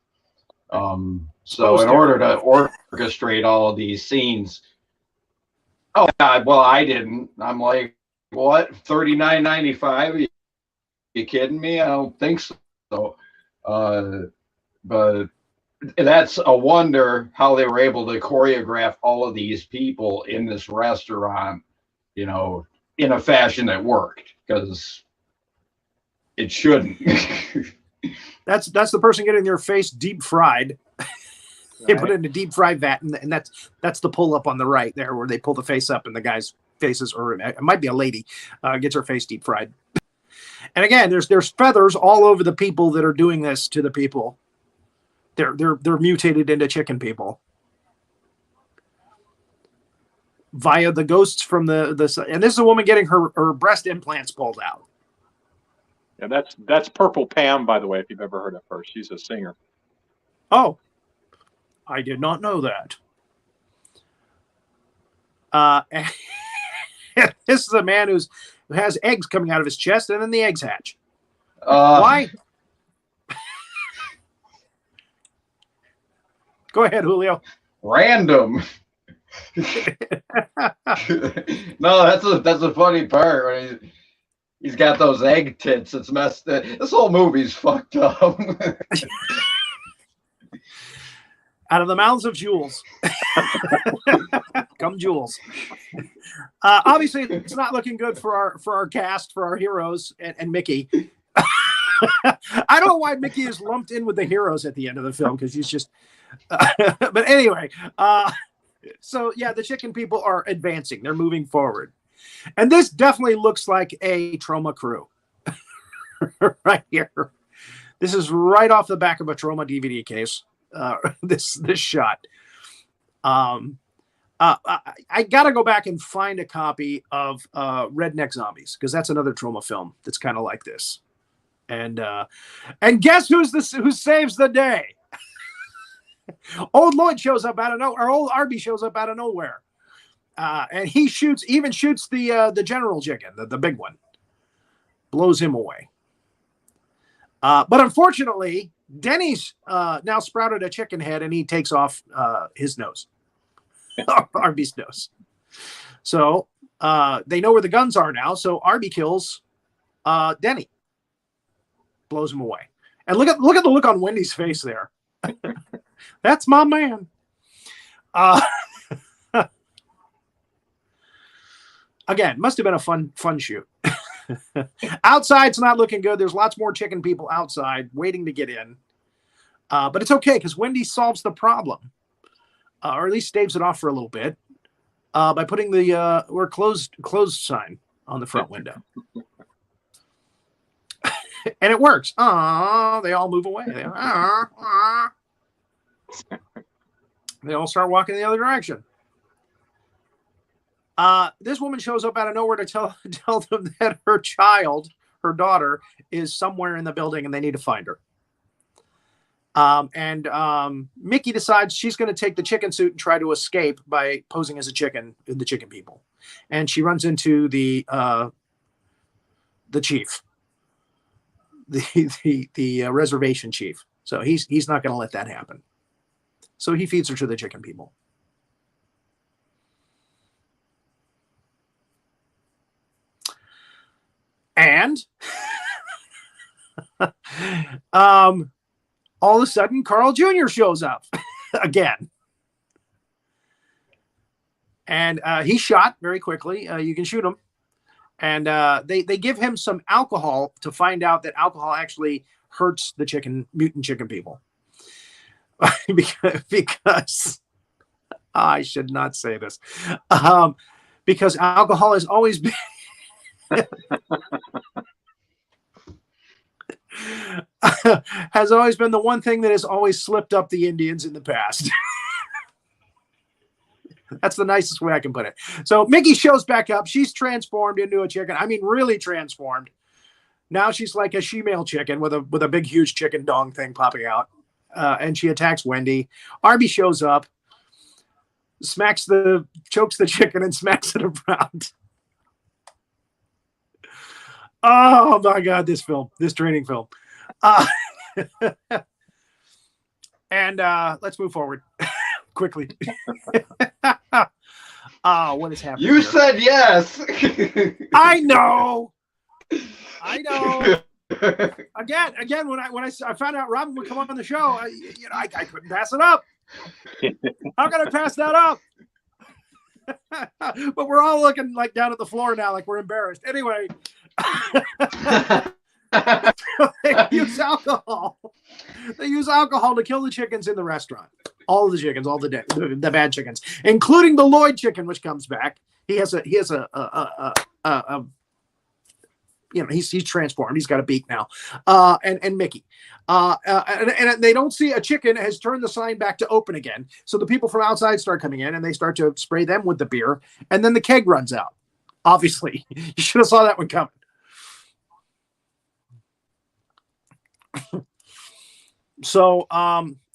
So in order to orchestrate all of these scenes, oh God, well, I didn't. I'm like, what? $39.95? You kidding me? I don't think so. But that's a wonder how they were able to choreograph all of these people in this restaurant, you know, in a fashion that worked, because it shouldn't. That's the person getting their face deep fried. They put it in a deep fried vat, and that's the pull up on the right there, where they pull the face up, and the guy's faces, or it might be a lady, gets her face deep fried. And again, there's feathers all over the people that are doing this to the people. They're mutated into chicken people via the ghosts from the and this is a woman getting her breast implants pulled out. And that's Purple Pam, by the way, if you've ever heard of her. She's a singer. Oh, I did not know that. This is a man who has eggs coming out of his chest, and then the eggs hatch. Why? Go ahead, Julio. Random. No, that's a funny part. Right? He's got those egg tits. It's messed up. This whole movie's fucked up. Out of the mouths of Jules. Come Jules. Obviously, it's not looking good for our cast, for our heroes, and Mickey. I don't know why Mickey is lumped in with the heroes at the end of the film, because he's just... but anyway, so yeah, the chicken people are advancing. They're moving forward. And this definitely looks like a Troma crew. Right here. This is right off the back of a Troma DVD case. This shot. I gotta go back and find a copy of Redneck Zombies, because that's another Troma film that's kind of like this. And guess who saves the day? Old Lloyd shows up out of nowhere, or old Arby shows up out of nowhere. And he shoots the general chicken, the big one. Blows him away. But unfortunately, Denny's now sprouted a chicken head, and he takes off his nose. Arby's nose. So they know where the guns are now, so Arby kills Denny. Blows him away. And look at the look on Wendy's face there. That's my man. Again, must have been a fun shoot. Outside's not looking good. There's lots more chicken people outside waiting to get in. But it's okay, because Wendy solves the problem. Or at least staves it off for a little bit. By putting the we're closed sign on the front window. And it works. They all move away. They all start walking the other direction. This woman shows up out of nowhere to tell them that her daughter, is somewhere in the building, and they need to find her. And Mickey decides she's going to take the chicken suit and try to escape by posing as a chicken, the chicken people. And she runs into the chief, the reservation chief. So he's not going to let that happen. So he feeds her to the chicken people. And all of a sudden, Carl Jr. shows up again. And he's shot very quickly. You can shoot him. And they give him some alcohol to find out that alcohol actually hurts the mutant chicken people. because I should not say this. Because alcohol has always been the one thing that has always slipped up the Indians in the past. That's the nicest way I can put it. So Mickey shows back up. She's transformed into a chicken. I mean, really transformed. Now she's like a she-male chicken with a big, huge chicken dong thing popping out. And she attacks Wendy. Arby shows up, chokes the chicken and smacks it around. Oh my God, this training film. And let's move forward quickly. What is happening? You here? said yes. I know. Again, when I found out Robin would come on the show, I couldn't pass it up. How can I pass that up? But we're all looking like down at the floor now, like we're embarrassed. Anyway, they use alcohol. They use alcohol to kill the chickens in the restaurant. All of the chickens, all the bad chickens, including the Lloyd chicken, which comes back. He's transformed. He's got a beak now. And Mickey. And they don't see a chicken has turned the sign back to open again. So the people from outside start coming in and they start to spray them with the beer. And then the keg runs out. Obviously, you should have saw that one coming. So,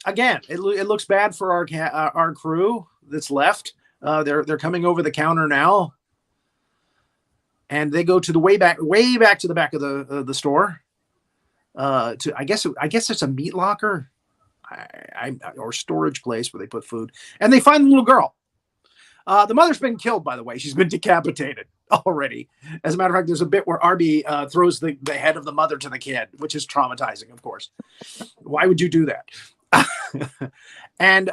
again, it looks bad for our crew that's left. They're coming over the counter now. And they go to the way back to the back of the store. I guess it's a meat locker, or storage place where they put food. And they find the little girl. The mother's been killed, by the way. She's been decapitated already. As a matter of fact, there's a bit where Arby throws the head of the mother to the kid, which is traumatizing, of course. Why would you do that? And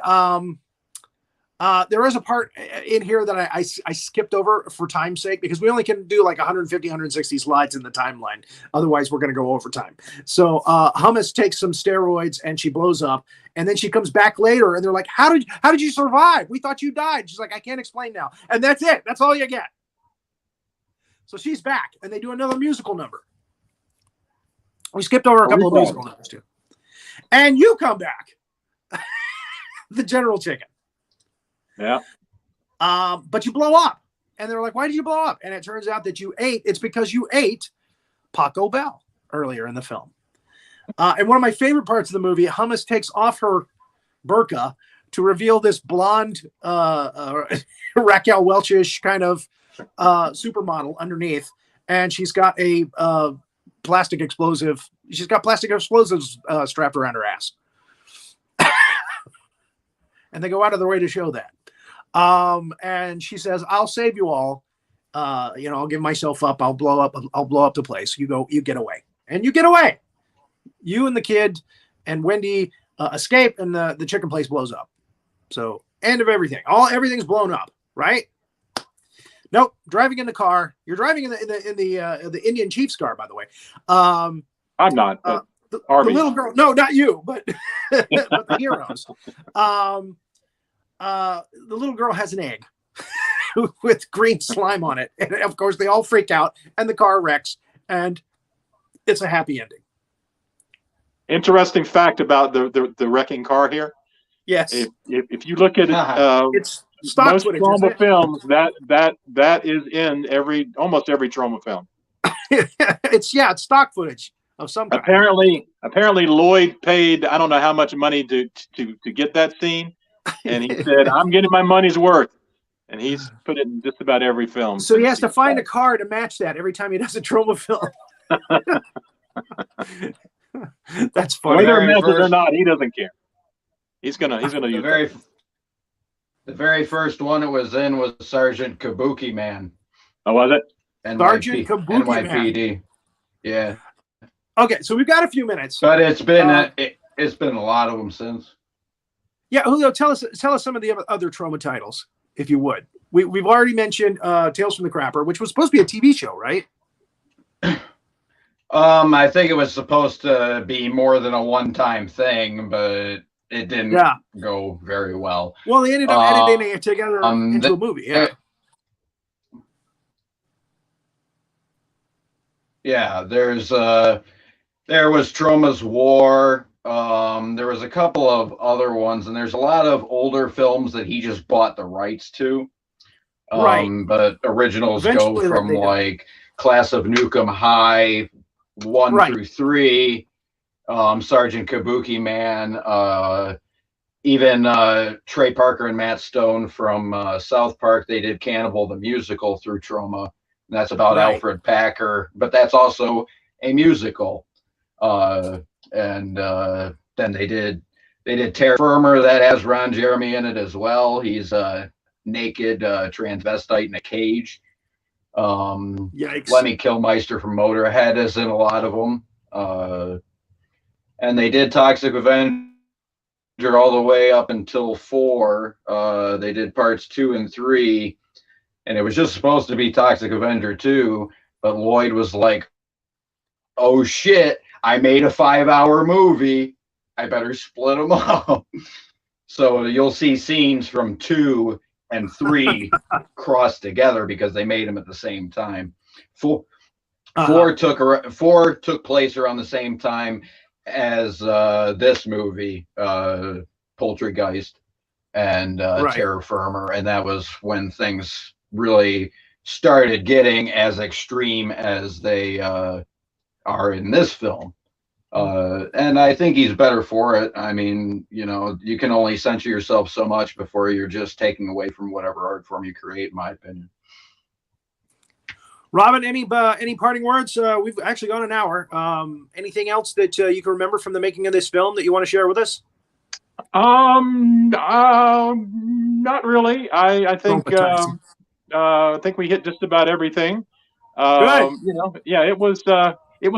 there is a part in here that I skipped over for time's sake, because we only can do like 150, 160 slides in the timeline. Otherwise, we're going to go over time. So Hummus takes some steroids and she blows up. And then she comes back later and they're like, how did you survive? We thought you died. She's like, I can't explain now. And that's it. That's all you get. So she's back and they do another musical number. We skipped over a couple of musical numbers too. And you come back. The General Chicken. Yeah. But you blow up. And they're like, why did you blow up? And it turns out that it's because you ate Paco Bell earlier in the film. And one of my favorite parts of the movie, Hummus takes off her burqa to reveal this blonde Raquel Welch-ish kind of supermodel underneath. And she's got a plastic explosives strapped around her ass. And they go out of their way to show that. And she says, I'll save you all. I'll give myself up. I'll blow up the place. You get away. And you get away. You and the kid and Wendy escape, and the chicken place blows up. So end of everything. Everything's blown up, right? Nope. Driving in the car. You're driving in the Indian Chief's car, by the way. I'm not. The little girl. No, not you, but but the heroes. The little girl has an egg with green slime on it, and of course they all freak out, and the car wrecks, and it's a happy ending. Interesting fact about the wrecking car here. Yes. If you look at it, it's stock most footage, Troma films, that is in almost every Troma film. It's stock footage of some kind. Apparently Lloyd paid, I don't know how much money to get that scene, and he said, I'm getting my money's worth. And he's put it in just about every film. So he has to find a car to match that every time he does a Troma film. That's funny. Whether it matches or not, he doesn't care. He's gonna use it. The very first one it was in was Sergeant Kabuki Man. Oh, was it? Sergeant Kabuki NYPD. Man. Yeah. Okay, so we've got a few minutes. But it's been it's been a lot of them since. Yeah, Julio, tell us some of the other Troma titles, if you would. We've already mentioned Tales from the Crapper, which was supposed to be a TV show, right? I think it was supposed to be more than a one-time thing, but it didn't go very well. Well, they ended up editing it together into a movie. Yeah. Yeah, there was Troma's War. There was a couple of other ones, and there's a lot of older films that he just bought the rights to. Right. But originals go from like Class of Nukem High 1 through 3, Sergeant Kabuki Man, even Trey Parker and Matt Stone from South Park. They did Cannibal the Musical through Troma. And that's about Alfred Packer, but that's also a musical. And then they did Terra Firma that has Ron Jeremy in it as well. He's a naked transvestite in a cage. Yikes. Lemmy Kilmister from Motorhead is in a lot of them. And they did Toxic Avenger all the way up until 4. They did parts 2 and 3. And it was just supposed to be Toxic Avenger 2, but Lloyd was like, oh shit, I made a 5-hour movie. I better split them up. So you'll see scenes from 2 and 3 cross together because they made them at the same time. 4 took place around the same time as this movie, Poultrygeist and Terra Firma, and that was when things really started getting as extreme as they are in this film. And I think he's better for it. I mean, you know, you can only censor yourself so much before you're just taking away from whatever art form you create, in my opinion. Robin, any parting words? We've actually gone an hour. Anything else that you can remember from the making of this film that you want to share with us? Not really. I think we hit just about everything. Good. You know, yeah, it was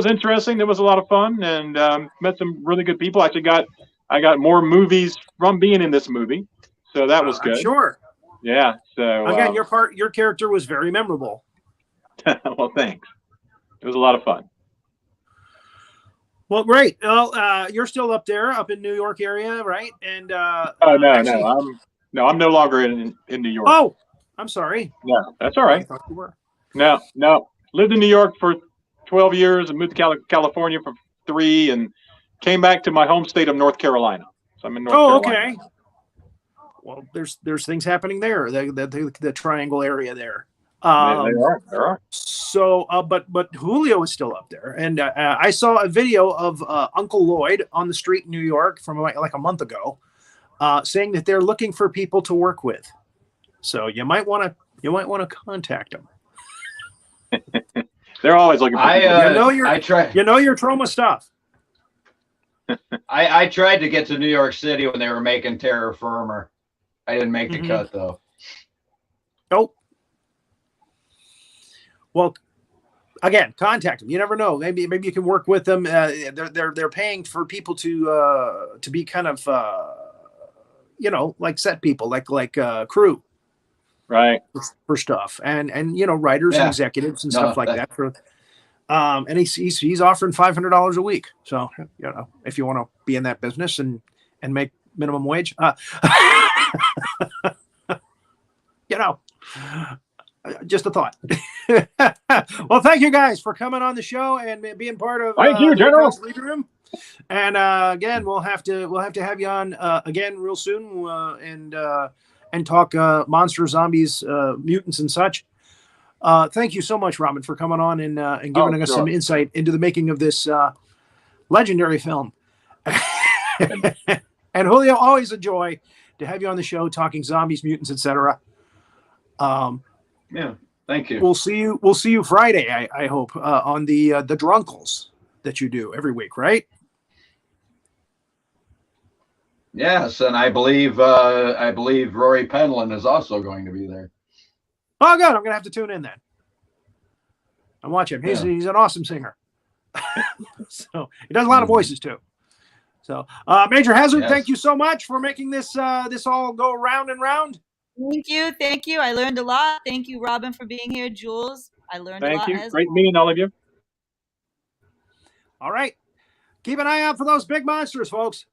interesting. It was a lot of fun, and met some really good people. Actually, I got more movies from being in this movie, so that was good. Sure. Yeah. So again, your character was very memorable. Well, thanks. It was a lot of fun. Well, great. Well, you're still up in New York area, right? And no, I'm no longer in New York. Oh, I'm sorry. No, that's all right. I thought you were. No. Lived in New York for 12 years and moved to California for 3 and came back to my home state of North Carolina. So I'm in North Carolina. Okay. Well, there's things happening there, the triangle area there. There are. So, but Julio is still up there, and I saw a video of Uncle Lloyd on the street in New York from like a month ago, saying that they're looking for people to work with. So you might want to contact them. They're always looking for people. You know your Troma stuff. I tried to get to New York City when they were making Terra Firma. I didn't make the cut though. Nope. Well, again, contact them. You never know. Maybe you can work with them. They're paying for people to be kind of like set people, like crew, right, for stuff, and writers and executives and stuff like that. And he's offering $500 a week. So if you want to be in that business and make minimum wage, just a thought. Well, thank you guys for coming on the show and being part of. Thank you, General. Living Room. And again, we'll have to have you on again real soon and talk monsters, zombies, mutants, and such. Thank you so much, Robin, for coming on and giving us some insight into the making of this legendary film. And Julio, always a joy to have you on the show talking zombies, mutants, etc. Yeah, thank you. We'll see you Friday, I hope, on the Drunkles that you do every week, right? Yes, and I believe Rory Penland is also going to be there. Oh, good. I'm gonna have to tune in then. I'm watching him. He's an awesome singer. So he does a lot of voices too. So Major Hazzard, Yes. thank you so much for making this this all go round and round. Thank you. I learned a lot. Thank you, Robin, for being here. Jules, I learned a Thank lot you. as Great well. meeting all of you. All right. Keep an eye out for those big monsters, folks.